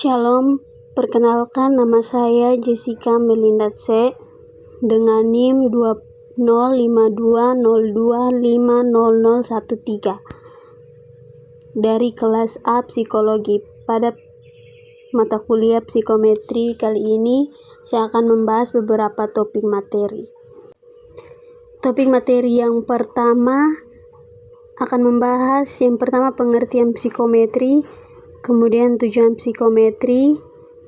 Shalom, perkenalkan nama saya Jessica Melinda C. dengan NIM 205202500013 dari kelas A Psikologi. Pada mata kuliah psikometri kali ini, saya akan membahas beberapa topik materi. Topik materi yang pertama akan membahas yang pertama pengertian psikometri, kemudian tujuan psikometri,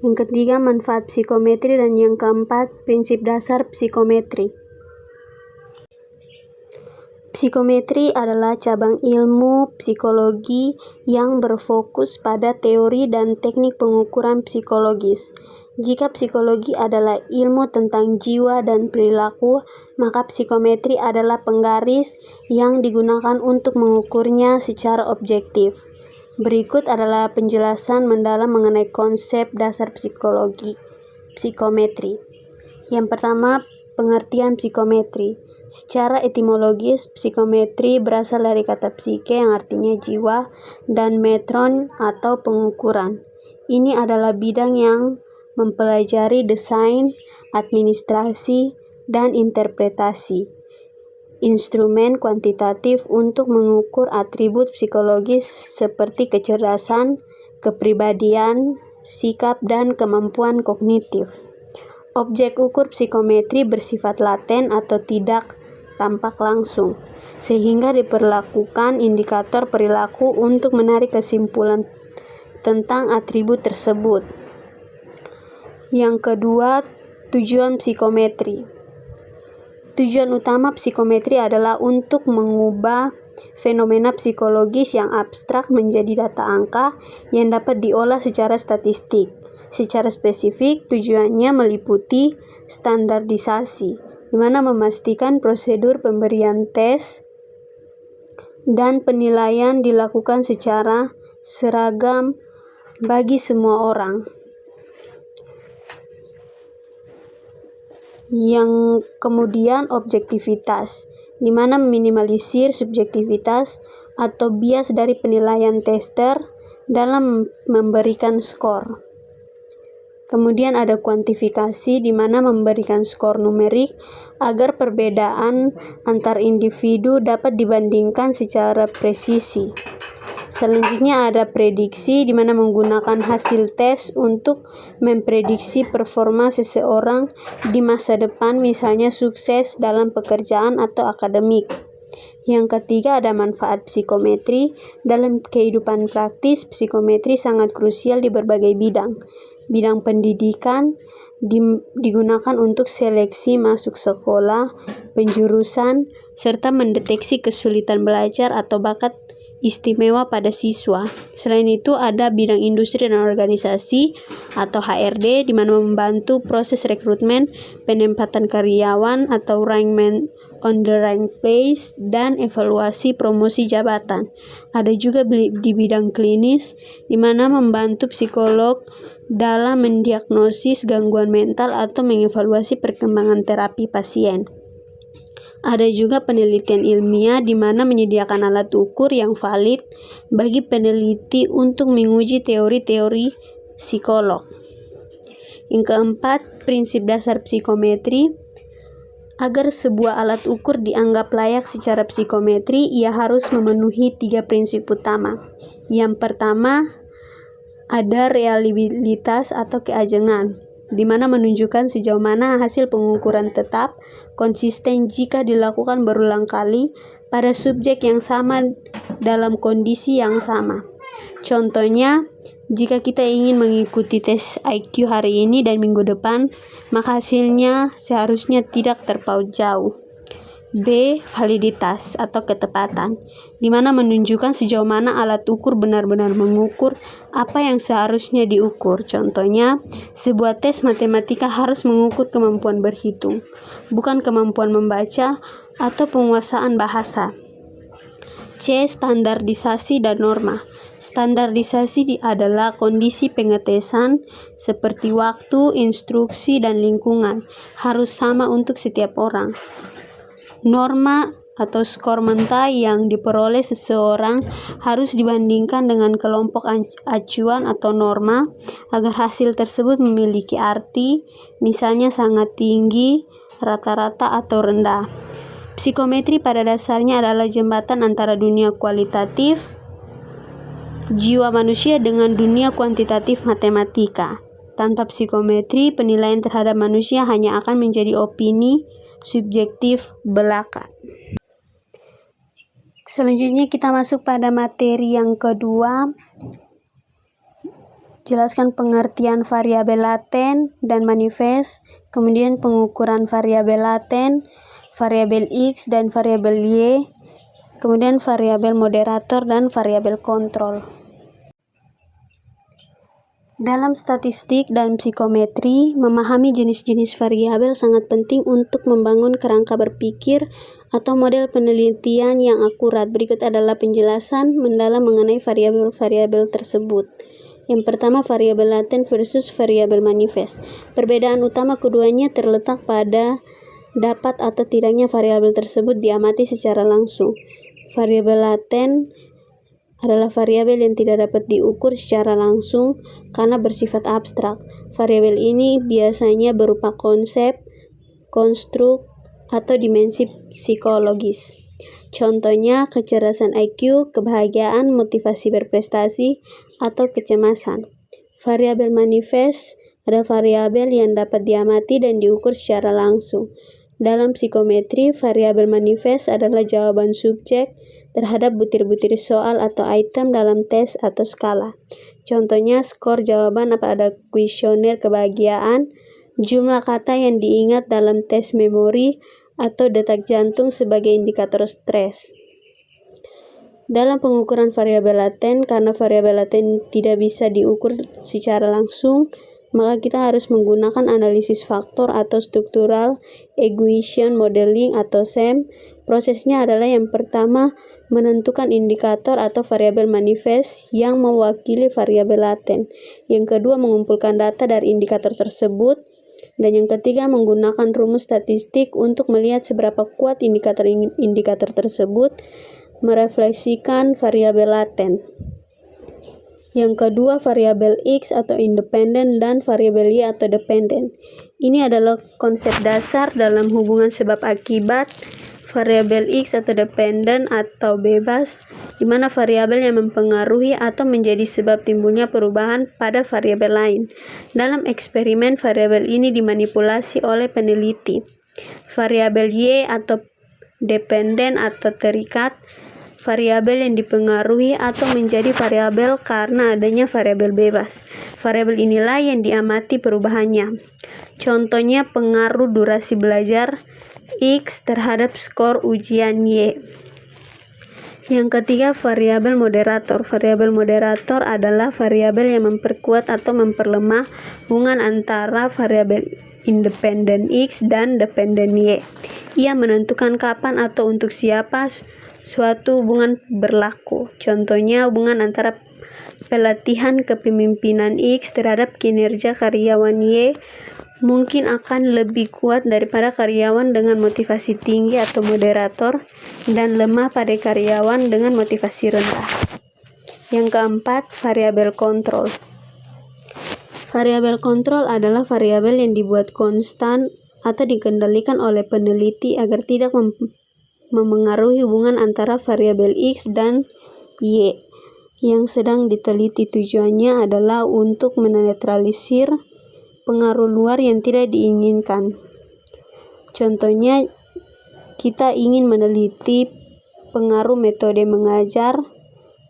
yang ketiga manfaat psikometri, dan yang keempat prinsip dasar psikometri. Psikometri adalah cabang ilmu psikologi yang berfokus pada teori dan teknik pengukuran psikologis. Jika psikologi adalah ilmu tentang jiwa dan perilaku, maka psikometri adalah penggaris yang digunakan untuk mengukurnya secara objektif. Berikut adalah penjelasan mendalam mengenai konsep dasar psikometri. Yang pertama, pengertian psikometri. Secara etimologis, psikometri berasal dari kata psike yang artinya jiwa dan metron atau pengukuran. Ini adalah bidang yang mempelajari desain, administrasi, dan interpretasi instrumen kuantitatif untuk mengukur atribut psikologis seperti kecerdasan, kepribadian, sikap, dan kemampuan kognitif. Objek ukur psikometri bersifat laten atau tidak tampak langsung, sehingga diperlakukan indikator perilaku untuk menarik kesimpulan tentang atribut tersebut. Yang kedua, tujuan psikometri. Tujuan utama psikometri adalah untuk mengubah fenomena psikologis yang abstrak menjadi data angka yang dapat diolah secara statistik. Secara spesifik, tujuannya meliputi standarisasi, di mana memastikan prosedur pemberian tes dan penilaian dilakukan secara seragam bagi semua orang. Yang kemudian objektivitas, di mana meminimalisir subjektivitas atau bias dari penilaian tester dalam memberikan skor. Kemudian ada kuantifikasi, di mana memberikan skor numerik agar perbedaan antar individu dapat dibandingkan secara presisi. Selanjutnya ada prediksi, di mana menggunakan hasil tes untuk memprediksi performa seseorang di masa depan, misalnya sukses dalam pekerjaan atau akademik. Yang ketiga ada manfaat psikometri. Dalam kehidupan praktis, psikometri sangat krusial di berbagai bidang. Bidang pendidikan digunakan untuk seleksi masuk sekolah, penjurusan, serta mendeteksi kesulitan belajar atau bakat istimewa pada siswa. Selain itu ada bidang industri dan organisasi atau HRD, di mana membantu proses rekrutmen, penempatan karyawan atau rank on the rank place, dan evaluasi promosi jabatan. Ada juga di bidang klinis, di mana membantu psikolog dalam mendiagnosis gangguan mental atau mengevaluasi perkembangan terapi pasien. Ada juga penelitian ilmiah, di mana menyediakan alat ukur yang valid bagi peneliti untuk menguji teori-teori psikolog. Yang keempat, prinsip dasar psikometri. Agar sebuah alat ukur dianggap layak secara psikometri, ia harus memenuhi 3 prinsip utama. Yang pertama, ada reliabilitas atau keajengan, di mana menunjukkan sejauh mana hasil pengukuran tetap konsisten jika dilakukan berulang kali pada subjek yang sama dalam kondisi yang sama. Contohnya, jika kita ingin mengikuti tes IQ hari ini dan minggu depan, maka hasilnya seharusnya tidak terpaut jauh. B. Validitas atau ketepatan, di mana menunjukkan sejauh mana alat ukur benar-benar mengukur apa yang seharusnya diukur. Contohnya, sebuah tes matematika harus mengukur kemampuan berhitung, bukan kemampuan membaca atau penguasaan bahasa. C. Standarisasi dan norma. Standarisasi adalah kondisi pengetesan seperti waktu, instruksi, dan lingkungan harus sama untuk setiap orang. Norma atau skor mentah yang diperoleh seseorang harus dibandingkan dengan kelompok acuan atau norma agar hasil tersebut memiliki arti, misalnya sangat tinggi, rata-rata, atau rendah. Psikometri pada dasarnya adalah jembatan antara dunia kualitatif jiwa manusia dengan dunia kuantitatif matematika. Tanpa psikometri, penilaian terhadap manusia hanya akan menjadi opini subjektif belaka. Selanjutnya kita masuk pada materi yang kedua, jelaskan pengertian variabel laten dan manifest, kemudian pengukuran variabel laten, variabel X dan variabel Y, kemudian variabel moderator dan variabel kontrol. Dalam statistik dan psikometri, memahami jenis-jenis variabel sangat penting untuk membangun kerangka berpikir atau model penelitian yang akurat. Berikut adalah penjelasan mendalam mengenai variabel-variabel tersebut. Yang pertama, variabel laten versus variabel manifest. Perbedaan utama keduanya terletak pada dapat atau tidaknya variabel tersebut diamati secara langsung. Variabel laten adalah variabel yang tidak dapat diukur secara langsung karena bersifat abstrak. Variabel ini biasanya berupa konsep, konstruk, atau dimensi psikologis. Contohnya kecerdasan IQ, kebahagiaan, motivasi berprestasi, atau kecemasan. Variabel manifest adalah variabel yang dapat diamati dan diukur secara langsung. Dalam psikometri, variabel manifest adalah jawaban subjek terhadap butir-butir soal atau item dalam tes atau skala. Contohnya skor jawaban pada kuesioner kebahagiaan, jumlah kata yang diingat dalam tes memori, atau detak jantung sebagai indikator stres. Dalam pengukuran variabel laten, karena variabel laten tidak bisa diukur secara langsung, maka kita harus menggunakan analisis faktor atau structural equation modeling atau SEM. Prosesnya adalah yang pertama, menentukan indikator atau variabel manifest yang mewakili variabel laten. Yang kedua, mengumpulkan data dari indikator tersebut. Dan yang ketiga, menggunakan rumus statistik untuk melihat seberapa kuat indikator tersebut merefleksikan variabel laten. Yang kedua, variabel X atau independen dan variabel Y atau dependen. Ini adalah konsep dasar dalam hubungan sebab akibat. Variabel X atau dependen atau bebas, di mana variabel yang mempengaruhi atau menjadi sebab timbulnya perubahan pada variabel lain. Dalam eksperimen, variabel ini dimanipulasi oleh peneliti. Variabel Y atau dependen atau terikat, variabel yang dipengaruhi atau menjadi variabel karena adanya variabel bebas. Variabel inilah yang diamati perubahannya. Contohnya pengaruh durasi belajar X terhadap skor ujian Y. Yang ketiga, variabel moderator. Variabel moderator adalah variabel yang memperkuat atau memperlemah hubungan antara variabel independen X dan dependen Y. Ia menentukan kapan atau untuk siapa suatu hubungan berlaku. Contohnya, hubungan antara pelatihan kepemimpinan X terhadap kinerja karyawan Y mungkin akan lebih kuat daripada karyawan dengan motivasi tinggi atau moderator dan lemah pada karyawan dengan motivasi rendah. Yang keempat, variabel kontrol. Variabel kontrol adalah variabel yang dibuat konstan atau dikendalikan oleh peneliti agar tidak memengaruhi hubungan antara variabel X dan Y yang sedang diteliti. Tujuannya adalah untuk menetralisir pengaruh luar yang tidak diinginkan. Contohnya, kita ingin meneliti pengaruh metode mengajar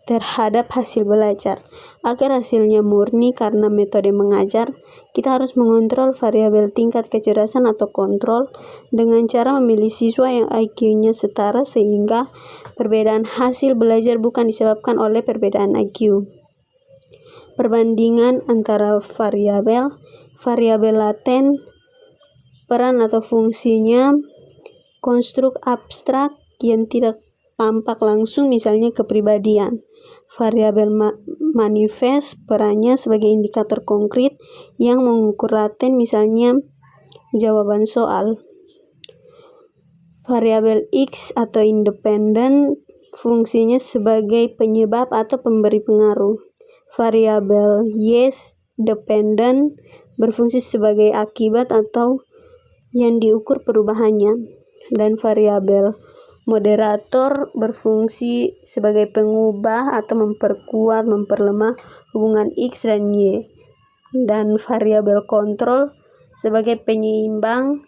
terhadap hasil belajar. Agar hasilnya murni karena metode mengajar, kita harus mengontrol variabel tingkat kecerdasan atau kontrol dengan cara memilih siswa yang IQ-nya setara sehingga perbedaan hasil belajar bukan disebabkan oleh perbedaan IQ. Perbandingan antara variabel laten, peran atau fungsinya, konstruk abstrak yang tidak tampak langsung, misalnya kepribadian. Variabel manifest, perannya sebagai indikator konkret yang mengukur laten, misalnya jawaban soal. Variabel X atau independen fungsinya sebagai penyebab atau pemberi pengaruh. Variabel Y dependen berfungsi sebagai akibat atau yang diukur perubahannya. Dan variabel moderator berfungsi sebagai pengubah atau memperkuat, memperlemah hubungan X dan Y. Dan variabel kontrol sebagai penyeimbang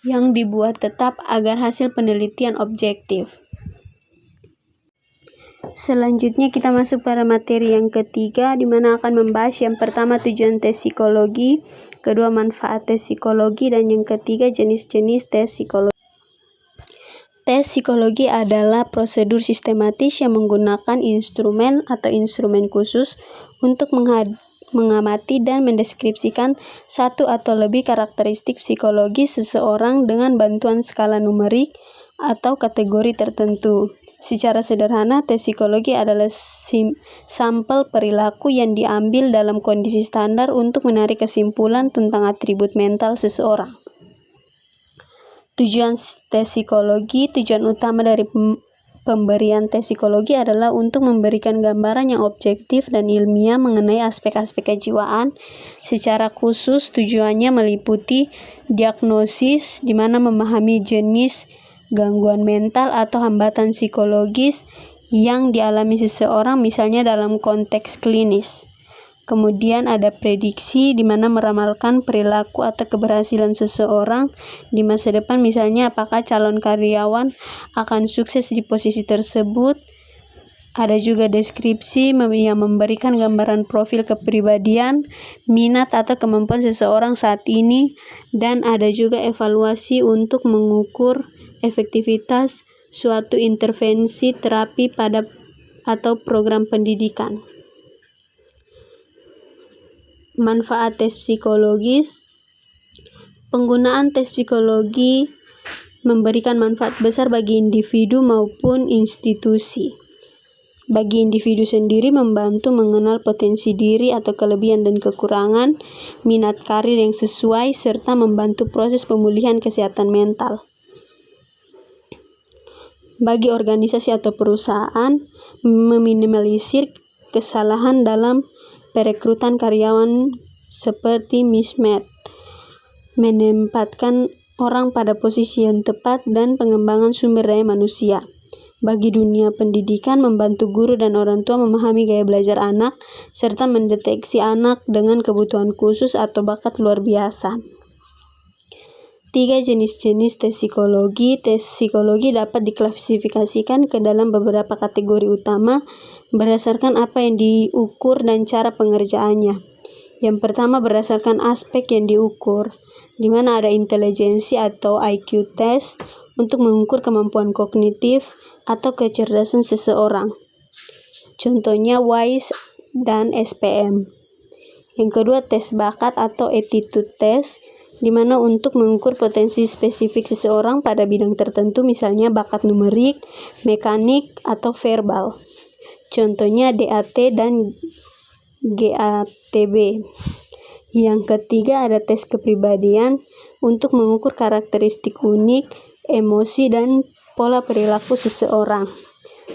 yang dibuat tetap agar hasil penelitian objektif. Selanjutnya kita masuk pada materi yang ketiga, di mana akan membahas yang pertama tujuan tes psikologi, kedua manfaat tes psikologi, dan yang ketiga jenis-jenis tes psikologi. Tes psikologi adalah prosedur sistematis yang menggunakan instrumen atau instrumen khusus untuk mengamati dan mendeskripsikan satu atau lebih karakteristik psikologis seseorang dengan bantuan skala numerik atau kategori tertentu. Secara sederhana, tes psikologi adalah sampel perilaku yang diambil dalam kondisi standar untuk menarik kesimpulan tentang atribut mental seseorang. Tujuan tes psikologi, tujuan utama dari pemberian tes psikologi adalah untuk memberikan gambaran yang objektif dan ilmiah mengenai aspek-aspek kejiwaan. Secara khusus, tujuannya meliputi diagnosis, di mana memahami jenis gangguan mental atau hambatan psikologis yang dialami seseorang, misalnya dalam konteks klinis. Kemudian ada prediksi, di mana meramalkan perilaku atau keberhasilan seseorang di masa depan, misalnya apakah calon karyawan akan sukses di posisi tersebut. Ada juga deskripsi yang memberikan gambaran profil kepribadian, minat atau kemampuan seseorang saat ini, dan ada juga evaluasi untuk mengukur efektivitas suatu intervensi terapi atau program pendidikan. Manfaat tes psikologis. Penggunaan tes psikologi memberikan manfaat besar bagi individu maupun institusi. Bagi individu sendiri, membantu mengenal potensi diri atau kelebihan dan kekurangan, minat karir yang sesuai, serta membantu proses pemulihan kesehatan mental. Bagi organisasi atau perusahaan, meminimalisir kesalahan dalam perekrutan karyawan seperti mismatch, menempatkan orang pada posisi yang tepat, dan pengembangan sumber daya manusia. Bagi dunia pendidikan, membantu guru dan orang tua memahami gaya belajar anak, serta mendeteksi anak dengan kebutuhan khusus atau bakat luar biasa. 3 jenis-jenis tes psikologi. Tes psikologi dapat diklasifikasikan ke dalam beberapa kategori utama berdasarkan apa yang diukur dan cara pengerjaannya. Yang pertama, berdasarkan aspek yang diukur, di mana ada intelijensi atau IQ test untuk mengukur kemampuan kognitif atau kecerdasan seseorang. Contohnya WISE dan SPM. Yang kedua, tes bakat atau attitude test, di mana untuk mengukur potensi spesifik seseorang pada bidang tertentu, misalnya bakat numerik, mekanik, atau verbal. Contohnya DAT dan GATB. Yang ketiga, ada tes kepribadian untuk mengukur karakteristik unik, emosi, dan pola perilaku seseorang,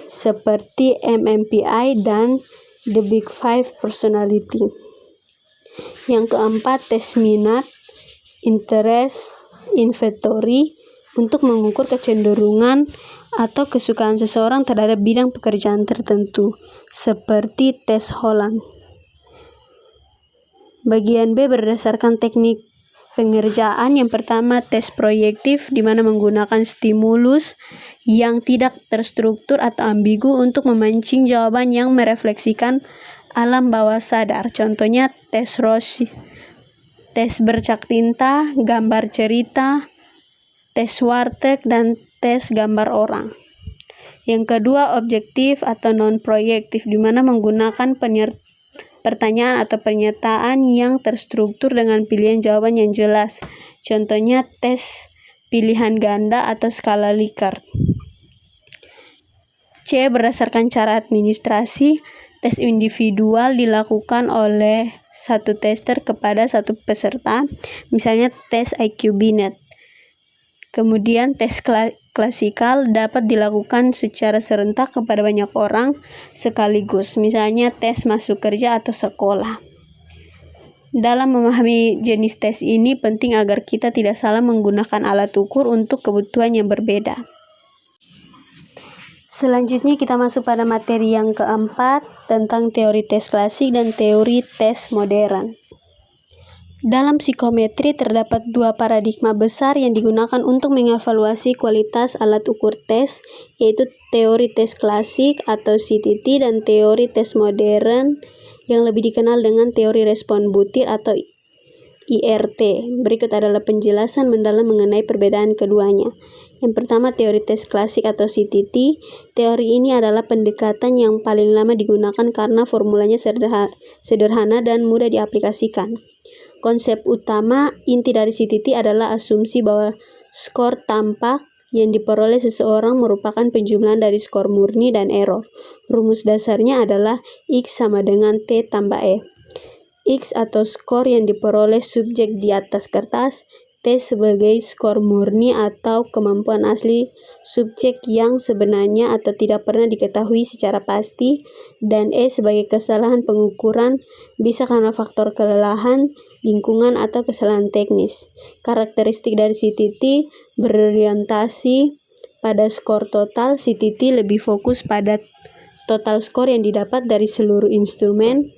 seperti MMPI dan The Big Five Personality. Yang keempat, tes minat, interest inventory, untuk mengukur kecenderungan atau kesukaan seseorang terhadap bidang pekerjaan tertentu, seperti tes Holland. Bagian B berdasarkan teknik pengerjaan. Yang pertama, tes proyektif, di mana menggunakan stimulus yang tidak terstruktur atau ambigu untuk memancing jawaban yang merefleksikan alam bawah sadar. Contohnya tes Rossi, tes bercak tinta, gambar cerita, tes Warteg, dan tes gambar orang. Yang kedua, objektif atau non-proyektif, di mana menggunakan pertanyaan atau pernyataan yang terstruktur dengan pilihan jawaban yang jelas. Contohnya tes pilihan ganda atau skala Likert. C. Berdasarkan cara administrasi, tes individual dilakukan oleh satu tester kepada satu peserta, misalnya tes IQ Binet. Kemudian tes klasikal dapat dilakukan secara serentak kepada banyak orang sekaligus, misalnya tes masuk kerja atau sekolah. Dalam memahami jenis tes ini penting agar kita tidak salah menggunakan alat ukur untuk kebutuhan yang berbeda. Selanjutnya kita masuk pada materi yang keempat tentang teori tes klasik dan teori tes modern. Dalam psikometri terdapat dua paradigma besar yang digunakan untuk mengevaluasi kualitas alat ukur tes, yaitu teori tes klasik atau CTT dan teori tes modern yang lebih dikenal dengan teori respon butir atau IRT. Berikut adalah penjelasan mendalam mengenai perbedaan keduanya. Yang pertama, teori tes klasik atau CTT. Teori ini adalah pendekatan yang paling lama digunakan karena formulanya sederhana dan mudah diaplikasikan. Konsep utama inti dari CTT adalah asumsi bahwa skor tampak yang diperoleh seseorang merupakan penjumlahan dari skor murni dan error. Rumus dasarnya adalah X sama dengan T tambah E. X atau skor yang diperoleh subjek di atas kertas, T sebagai skor murni atau kemampuan asli subjek yang sebenarnya atau tidak pernah diketahui secara pasti, dan E sebagai kesalahan pengukuran bisa karena faktor kelelahan, lingkungan, atau kesalahan teknis. Karakteristik dari CTT berorientasi pada skor total. CTT lebih fokus pada total skor yang didapat dari seluruh instrumen,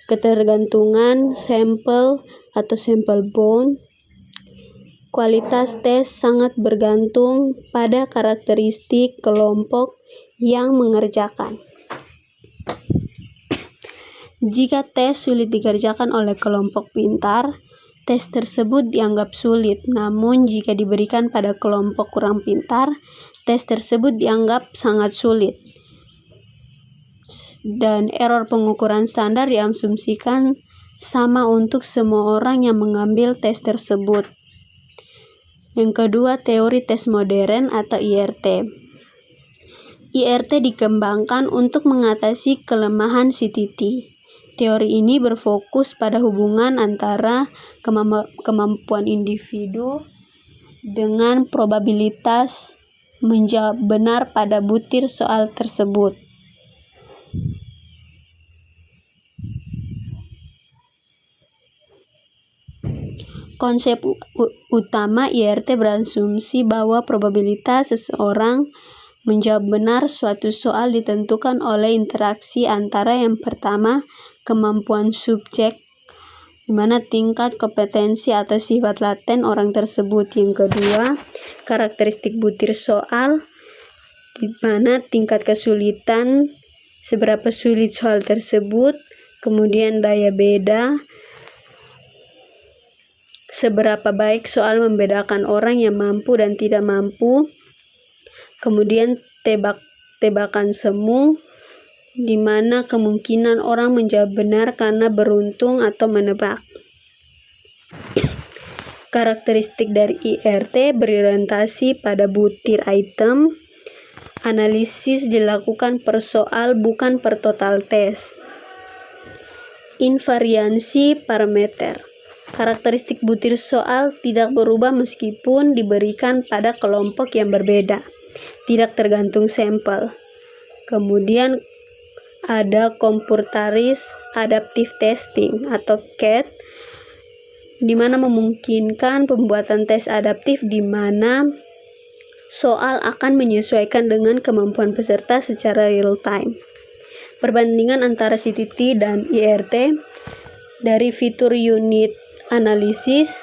ketergantungan sampel atau sample bound. Kualitas tes sangat bergantung pada karakteristik kelompok yang mengerjakan. Jika tes sulit dikerjakan oleh kelompok pintar, tes tersebut dianggap sulit. Namun jika diberikan pada kelompok kurang pintar, tes tersebut dianggap sangat sulit. Dan error pengukuran standar diasumsikan sama untuk semua orang yang mengambil tes tersebut. Yang kedua, teori tes modern atau IRT. IRT dikembangkan untuk mengatasi kelemahan CTT. Teori ini berfokus pada hubungan antara kemampuan individu dengan probabilitas menjawab benar pada butir soal tersebut. Konsep utama IRT berasumsi bahwa probabilitas seseorang menjawab benar suatu soal ditentukan oleh interaksi antara yang pertama, kemampuan subjek, di mana tingkat kompetensi atau sifat laten orang tersebut. Yang kedua, karakteristik butir soal, di mana tingkat kesulitan, seberapa sulit soal tersebut, kemudian daya beda, seberapa baik soal membedakan orang yang mampu dan tidak mampu, kemudian tebak-tebakan semu, di mana kemungkinan orang menjawab benar karena beruntung atau menebak. Karakteristik dari IRT berorientasi pada butir item. Analisis dilakukan per soal bukan per total tes. Invariansi parameter. Karakteristik butir soal tidak berubah meskipun diberikan pada kelompok yang berbeda, tidak tergantung sampel. Kemudian ada Computaris Adaptive Testing atau CAT, di mana memungkinkan pembuatan tes adaptif di mana soal akan menyesuaikan dengan kemampuan peserta secara real time. Perbandingan antara CTT dan IRT dari fitur unit analisis,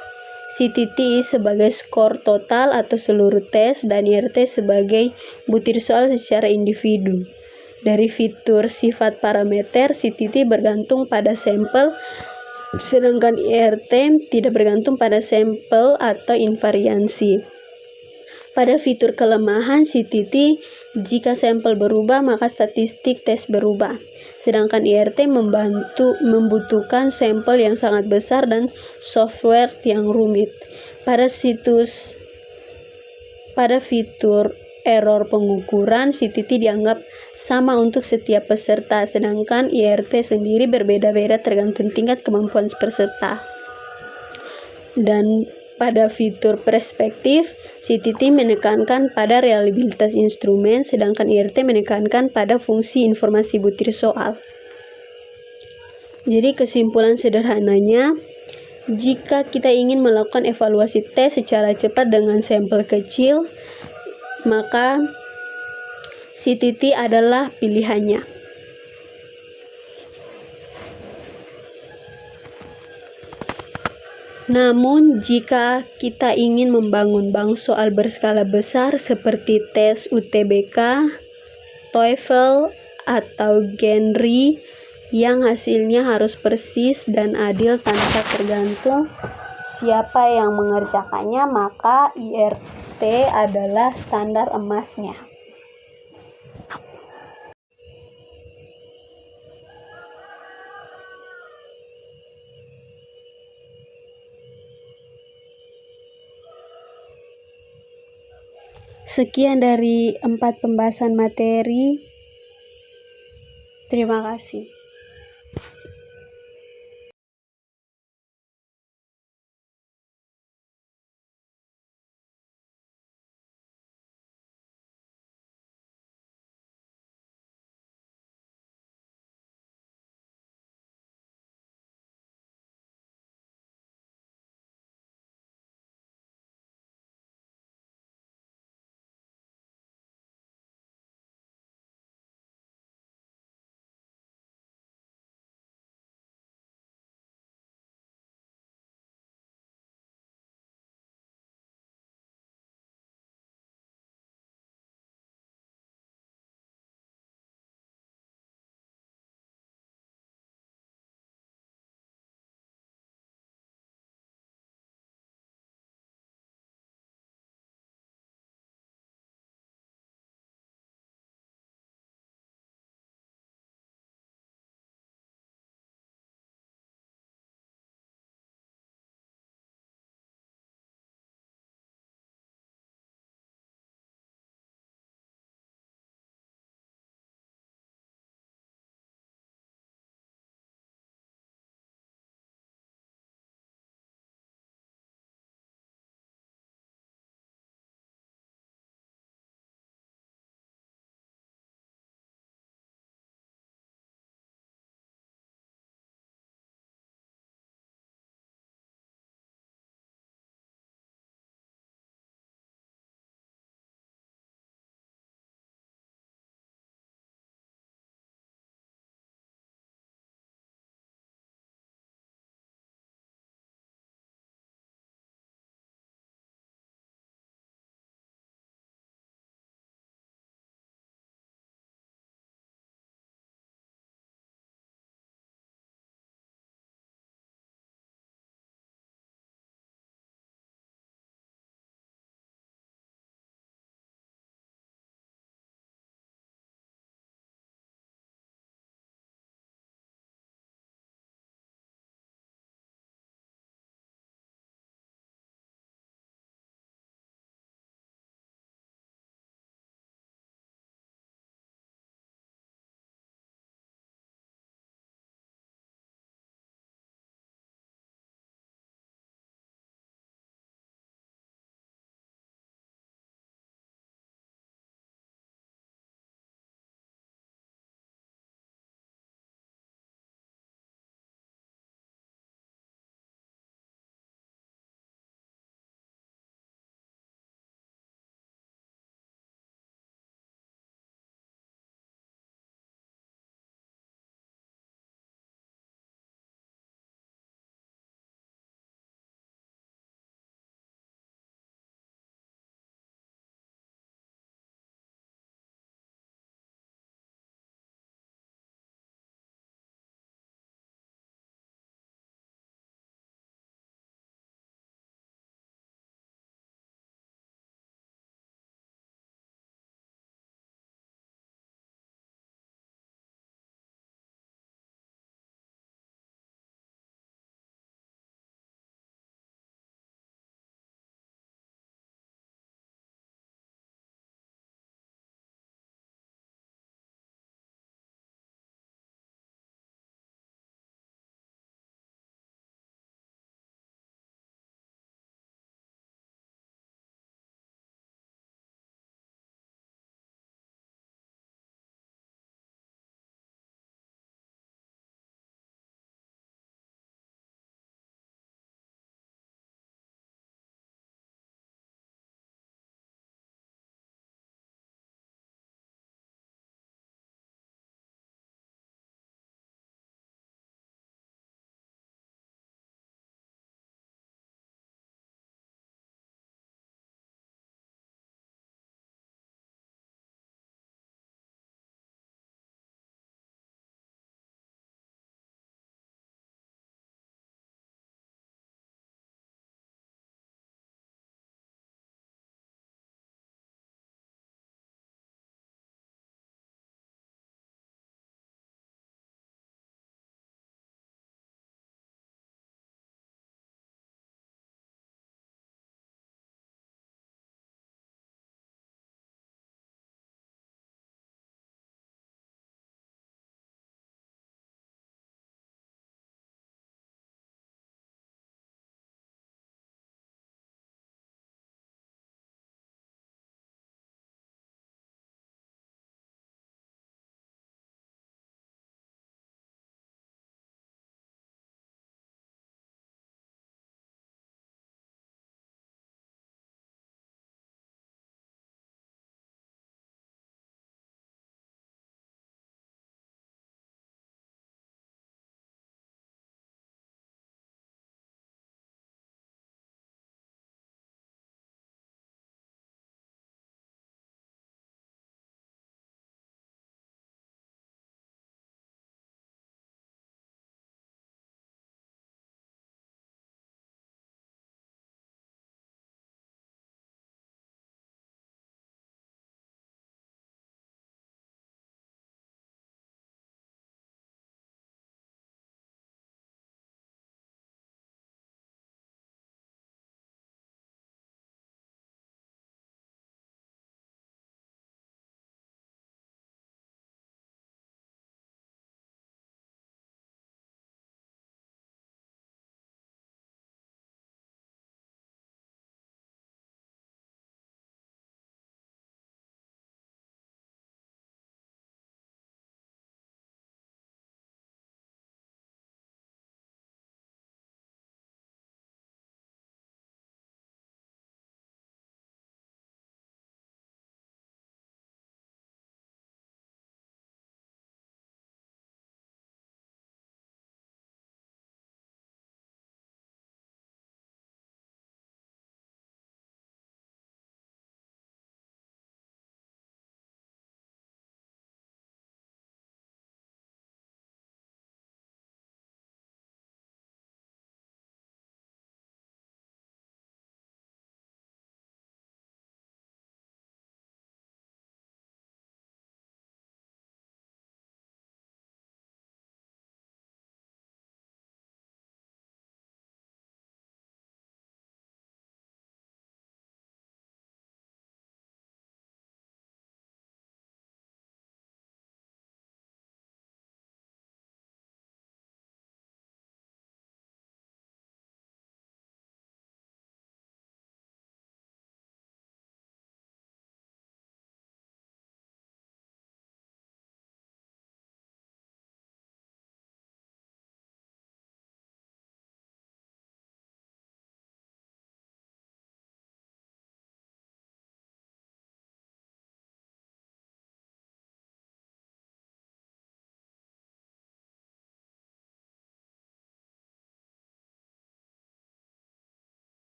CTT sebagai skor total atau seluruh tes dan IRT sebagai butir soal secara individu. Dari fitur sifat parameter, CTT bergantung pada sampel, sedangkan IRT tidak bergantung pada sampel atau invariansi. Pada fitur kelemahan CTT, jika sampel berubah maka statistik tes berubah, sedangkan IRT membutuhkan sampel yang sangat besar dan software yang rumit. Pada fitur error pengukuran, CTT dianggap sama untuk setiap peserta, sedangkan IRT sendiri berbeda-beda tergantung tingkat kemampuan peserta. Dan pada fitur perspektif, CTT menekankan pada reliabilitas instrumen, sedangkan IRT menekankan pada fungsi informasi butir soal. Jadi kesimpulan sederhananya, jika kita ingin melakukan evaluasi tes secara cepat dengan sampel kecil, maka CTT adalah pilihannya. Namun, jika kita ingin membangun bank soal berskala besar seperti tes UTBK, TOEFL, atau Genri yang hasilnya harus persis dan adil tanpa tergantung siapa yang mengerjakannya, maka IRT adalah standar emasnya. Sekian dari 4 pembahasan materi. Terima kasih.